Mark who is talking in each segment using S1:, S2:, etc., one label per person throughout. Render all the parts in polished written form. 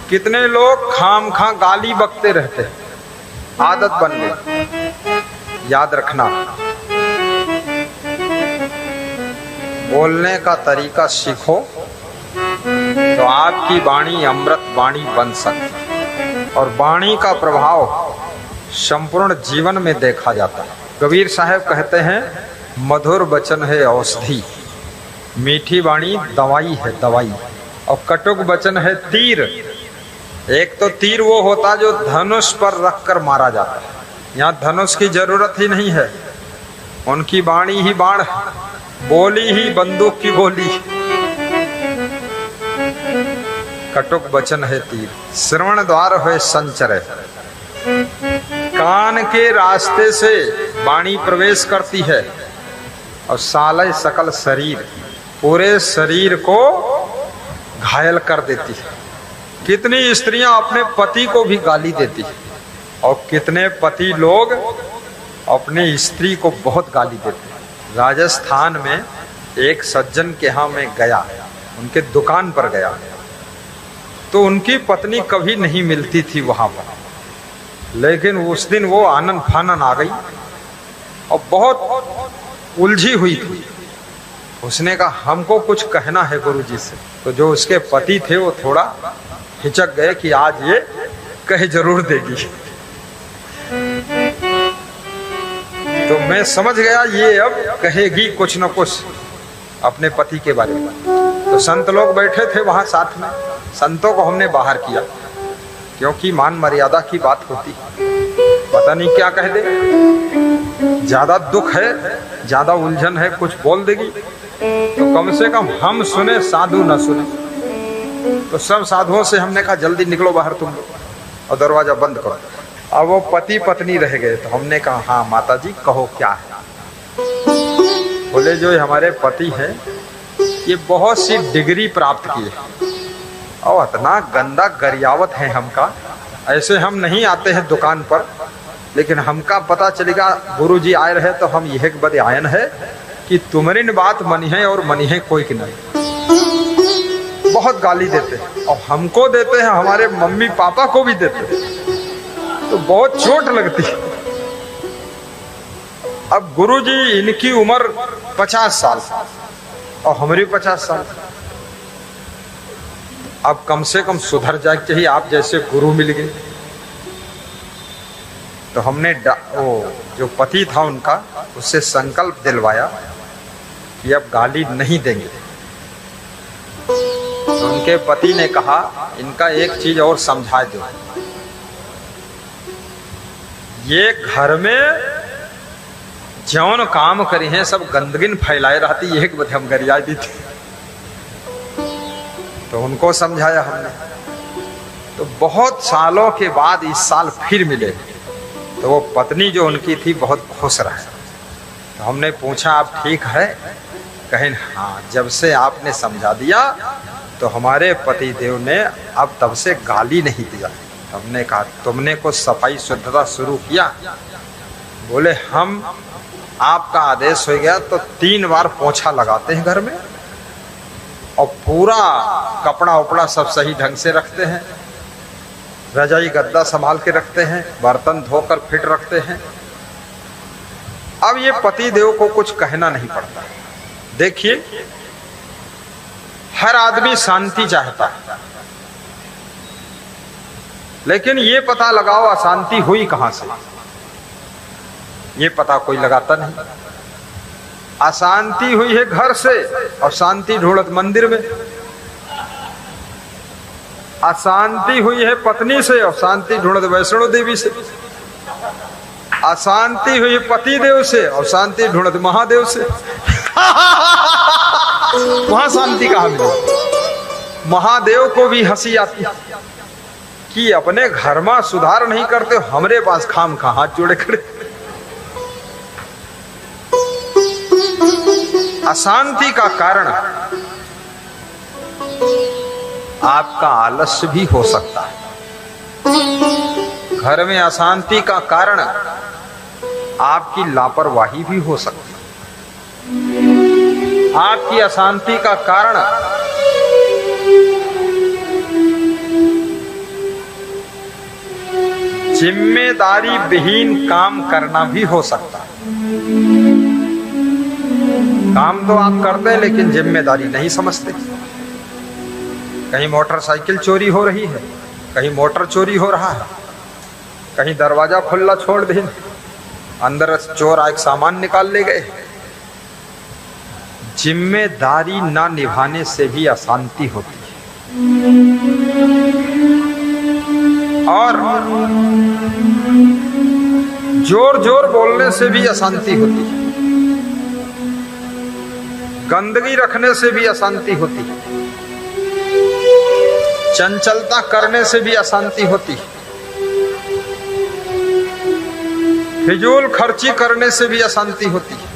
S1: कितने लोग खाम खा गाली बकते रहते हैं, आदत बन गई। याद रखना, बोलने का तरीका सीखो तो आपकी वाणी अमृत वाणी बन सकती, और वाणी का प्रभाव संपूर्ण जीवन में देखा जाता है। कबीर साहब कहते हैं, मधुर वचन है औषधि, मीठी वाणी दवाई है दवाई, और कटुक वचन है तीर। एक तो तीर वो होता जो धनुष पर रखकर मारा जाता है, यहाँ धनुष की जरूरत ही नहीं है, उनकी वाणी ही बाण, बोली ही बंदूक की गोली। कटुक वचन है तीर, श्रवण द्वार है संचर, कान के रास्ते से वाणी प्रवेश करती है और साले सकल शरीर, पूरे शरीर को घायल कर देती है। कितनी स्त्रियां अपने पति को भी गाली देती है, और कितने पति लोग अपनी स्त्री को बहुत गाली देते हैं। राजस्थान में एक सज्जन के यहाँ मैं गया, उनके दुकान पर गया, तो उनकी पत्नी कभी नहीं मिलती थी वहां पर, लेकिन उस दिन वो आनन फानन आ गई और बहुत उलझी हुई थी। उसने कहा हमको कुछ कहना है गुरुजी से। तो जो उसके पति थे वो थोड़ा हिचक गए कि आज ये कह जरूर देगी। तो मैं समझ गया ये अब कहेगी कुछ न कुछ अपने पति के बारे में। तो संत लोग बैठे थे वहां साथ में, संतों को हमने बाहर किया, क्योंकि मान मर्यादा की बात होती, पता नहीं क्या कह दे, ज्यादा दुख है, ज्यादा उलझन है, कुछ बोल देगी, तो कम से कम हम सुने, साधु न सुने। तो सब साधुओं से हमने कहा जल्दी निकलो बाहर तुम लोग, और दरवाजा बंद करो। अब वो पति पत्नी रह गए, तो हमने कहा हाँ माता जी कहो क्या है। बोले जो हमारे पति हैं ये बहुत सी डिग्री प्राप्त किए और इतना गंदा गरियावत है हमका, ऐसे हम नहीं आते हैं दुकान पर, लेकिन हमका पता चलेगा गुरुजी आए रहे तो हम यह बदे आयन है कि तुम्हारी बात मनी है और मनी है कोई की नहीं। बहुत गाली देते हैं, और हमको देते हैं, हमारे मम्मी पापा को भी देते हैं, तो बहुत चोट लगती है। अब गुरुजी इनकी उम्र 50 साल और हमारी 50 साल, अब कम से कम सुधर जाए चाहिए, आप जैसे गुरु मिल गए। तो हमने वो जो पति था उनका, उससे संकल्प दिलवाया कि अब गाली नहीं देंगे। तो उनके पति ने कहा इनका एक चीज और समझा दो, ये घर में जौन काम करी है सब गंदगी फैलाए रहती, यह बदे हम गरिया दी थी। तो उनको समझाया हमने। तो बहुत सालों के बाद इस साल फिर मिले, तो वो पत्नी जो उनकी थी बहुत खुश रहे। तो हमने पूछा आप ठीक है? कहें हाँ, जब से आपने समझा दिया तो हमारे पति देव ने अब तब से गाली नहीं दिया। हमने कहा तुमने को सफाई शुद्धता शुरू किया? बोले हम आपका आदेश हो गया तो 3 बार पोछा लगाते हैं घर में, और पूरा कपड़ा उपड़ा सब सही ढंग से रखते हैं, रजाई गद्दा संभाल के रखते हैं, बर्तन धोकर फिट रखते हैं। अब ये पति देव को कुछ कहना नहीं पड़ता। देखिए हर आदमी शांति चाहता है, लेकिन ये पता लगाओ अशांति हुई कहां से, ये पता कोई लगाता नहीं। अशांति हुई है घर से, और शांति ढूंढत मंदिर में। अशांति हुई है पत्नी से, और शांति ढूंढत वैष्णो देवी से। अशांति हुई पति देव से, और शांति ढूंढत महादेव से। वहां शांति कहां मिली? महादेव को भी हंसी आती कि अपने घर में सुधार नहीं करते, हमरे पास खाम खा हाथ जोड़े खड़े। अशांति का कारण आपका आलस्य भी हो सकता है। घर में अशांति का कारण आपकी लापरवाही भी हो सकती है। आपकी अशांति का कारण जिम्मेदारी विहीन काम करना भी हो सकता है। काम तो आप करते हैं लेकिन जिम्मेदारी नहीं समझते। कहीं मोटरसाइकिल चोरी हो रही है, कहीं मोटर चोरी हो रहा है, कहीं दरवाजा खुला छोड़ दे, अंदर चोर आए सामान निकाल ले गए। जिम्मेदारी ना निभाने से भी अशांति होती है और जोर जोर बोलने से भी अशांति होती है, गंदगी रखने से भी अशांति होती है, चंचलता करने से भी अशांति होती है, फिजूल खर्ची करने से भी अशांति होती है,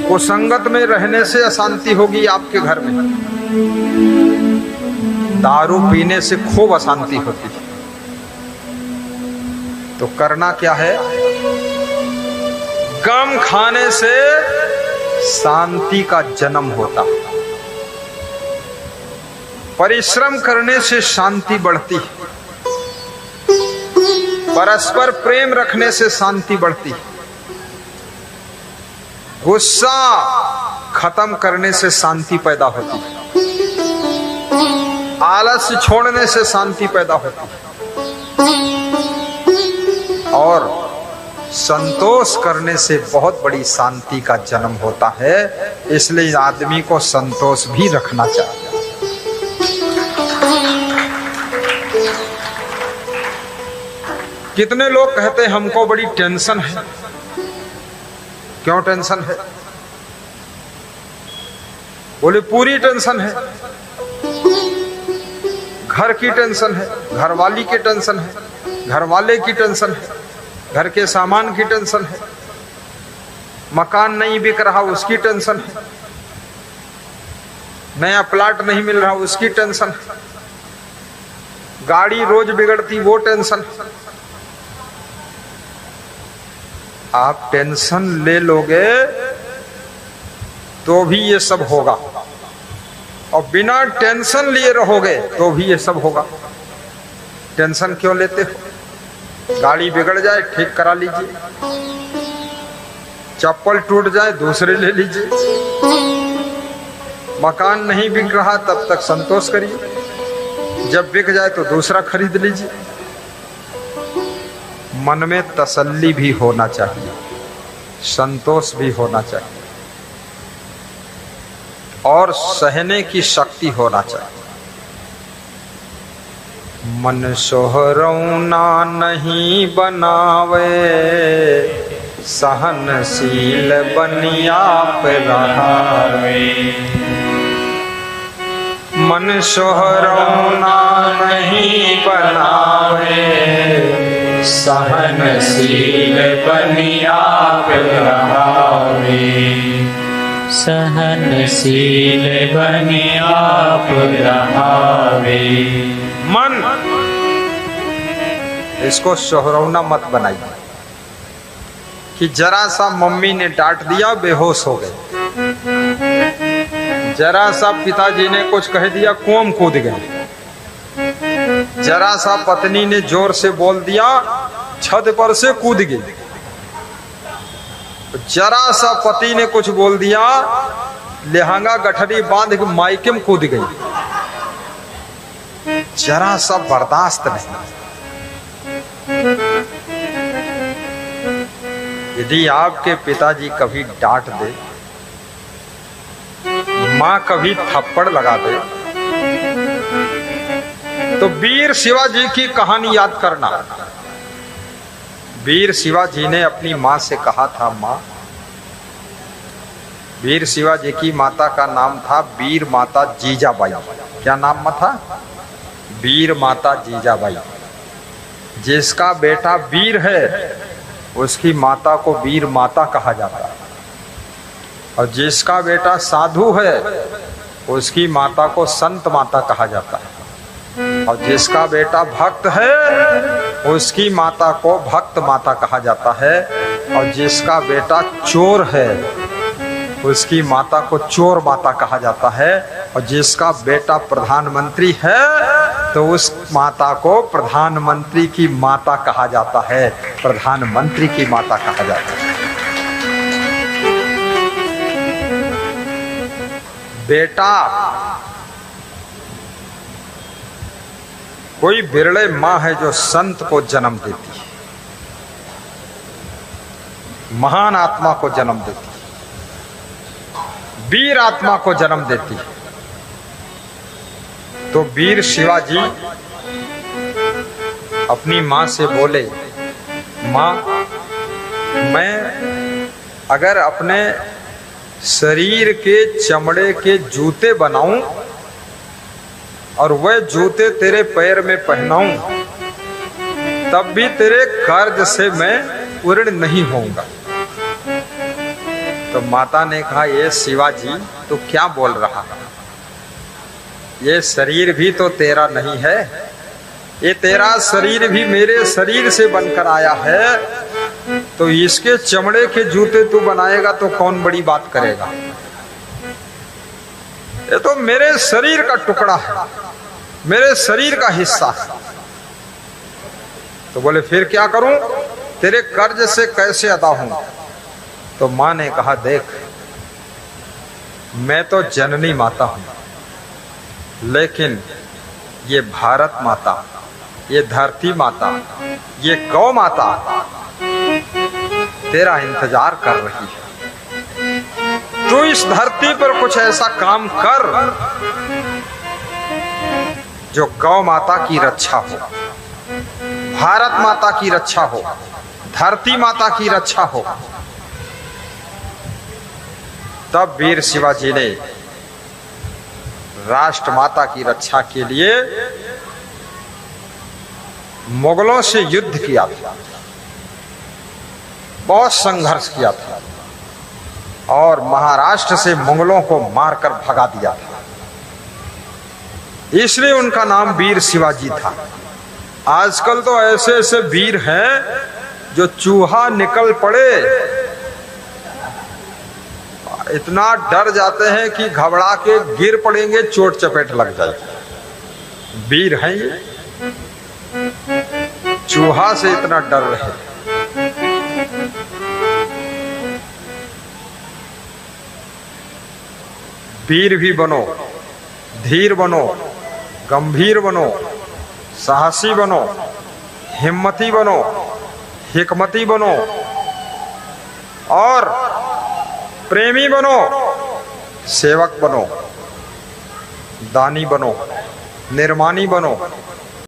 S1: कुसंगत में रहने से अशांति होगी आपके घर में, दारू पीने से खूब अशांति होती है। तो करना क्या है? गम खाने से शांति का जन्म होता है, परिश्रम करने से शांति बढ़ती है, परस्पर प्रेम रखने से शांति बढ़ती है, गुस्सा खत्म करने से शांति पैदा होती है, आलस्य छोड़ने से शांति पैदा होती है और संतोष करने से बहुत बड़ी शांति का जन्म होता है। इसलिए आदमी को संतोष भी रखना चाहिए। कितने लोग कहते हैं हमको बड़ी टेंशन है। क्यों टेंशन है? बोले पूरी टेंशन है, घर की टेंशन है, घरवाली की टेंशन है, घर वाले की टेंशन है, घर के सामान की टेंशन है, मकान नहीं बिक रहा उसकी टेंशन है, नया प्लाट नहीं मिल रहा उसकी टेंशन है, गाड़ी रोज बिगड़ती वो टेंशन है। आप टेंशन ले लोगे तो भी ये सब होगा और बिना टेंशन लिए रहोगे तो भी ये सब होगा। टेंशन क्यों लेते हो? गाड़ी बिगड़ जाए ठीक करा लीजिए, चप्पल टूट जाए दूसरे ले लीजिए, मकान नहीं बिक रहा तब तक संतोष करिए, जब बिक जाए तो दूसरा खरीद लीजिए। मन में तसल्ली भी होना चाहिए, संतोष भी होना चाहिए और सहने की शक्ति होना चाहिए। मन सोहरौना नहीं बनावे, सहनशील बनिया पे रहावे। मन सोहरौना नहीं बनावे,
S2: सहनशील बनिया पे रहावे। सहनशील बनिया पे रहावे।
S1: मन इसको सोहरौना मत बनाइए कि जरा सा मम्मी ने डांट दिया बेहोश हो गए, जरा सा पिताजी ने कुछ कह दिया कुआं कूद गए, जरा सा पत्नी ने जोर से बोल दिया छत पर से कूद गई, जरा सा पति ने कुछ बोल दिया लहंगा गठरी बांध के मायके में कूद गई। जरा सा बर्दाश्त नहीं। यदि आपके पिताजी कभी डांट दे, मां कभी थप्पड़ लगा दे, तो वीर शिवाजी की कहानी याद करना। वीर शिवाजी ने अपनी मां से कहा था, मां, वीर शिवाजी की माता का नाम था वीर माता जीजाबाई। क्या नाम था? वीर माता जीजाबाई। जिसका बेटा वीर है उसकी माता को वीर माता कहा जाता है, और जिसका बेटा साधु है उसकी माता को संत माता कहा जाता है, और जिसका बेटा भक्त है उसकी माता को भक्त माता कहा जाता है, और जिसका बेटा चोर है उसकी माता को चोर माता कहा जाता है, और जिसका बेटा प्रधानमंत्री है तो उस माता को प्रधानमंत्री की माता कहा जाता है, प्रधानमंत्री की माता कहा जाता है। बेटा, कोई बिरले मां है जो संत को जन्म देती है, महान आत्मा को जन्म देती है, वीर आत्मा को जन्म देती है। तो वीर शिवाजी अपनी मां से बोले, मां, मैं अगर अपने शरीर के चमड़े के जूते बनाऊं और वह जूते तेरे पैर में पहनाऊं, तब भी तेरे कर्ज से मैं पूर्ण नहीं होऊंगा। तो माता ने कहा, ये शिवाजी तू क्या बोल रहा है? ये शरीर भी तो तेरा नहीं है, ये तेरा शरीर भी मेरे शरीर से बनकर आया है, तो इसके चमड़े के जूते तू बनाएगा तो कौन बड़ी बात करेगा? ये तो मेरे शरीर का टुकड़ा है, मेरे शरीर का हिस्सा है। तो बोले फिर क्या करूं, तेरे कर्ज से कैसे अदा हूं? तो मां ने कहा, देख, मैं तो जननी माता हूं, लेकिन ये भारत माता, ये धरती माता, ये गौ माता तेरा इंतजार कर रही है। तू इस धरती पर कुछ ऐसा काम कर जो गौ माता की रक्षा हो, भारत माता की रक्षा हो, धरती माता की रक्षा हो। तब वीर शिवाजी ने राष्ट्र माता की रक्षा के लिए मुगलों से युद्ध किया था, बहुत संघर्ष किया था और महाराष्ट्र से मुगलों को मारकर भगा दिया था। इसलिए उनका नाम वीर शिवाजी था। आजकल तो ऐसे ऐसे वीर हैं जो चूहा निकल पड़े इतना डर जाते हैं कि घबरा के गिर पड़ेंगे, चोट चपेट लग जाएगी। वीर हैं ये, चूहा से इतना डर रहे। वीर भी बनो, धीर बनो, गंभीर बनो, साहसी बनो, हिम्मती बनो, हिकमती बनो और प्रेमी बनो, सेवक बनो, दानी बनो, निर्माणी बनो,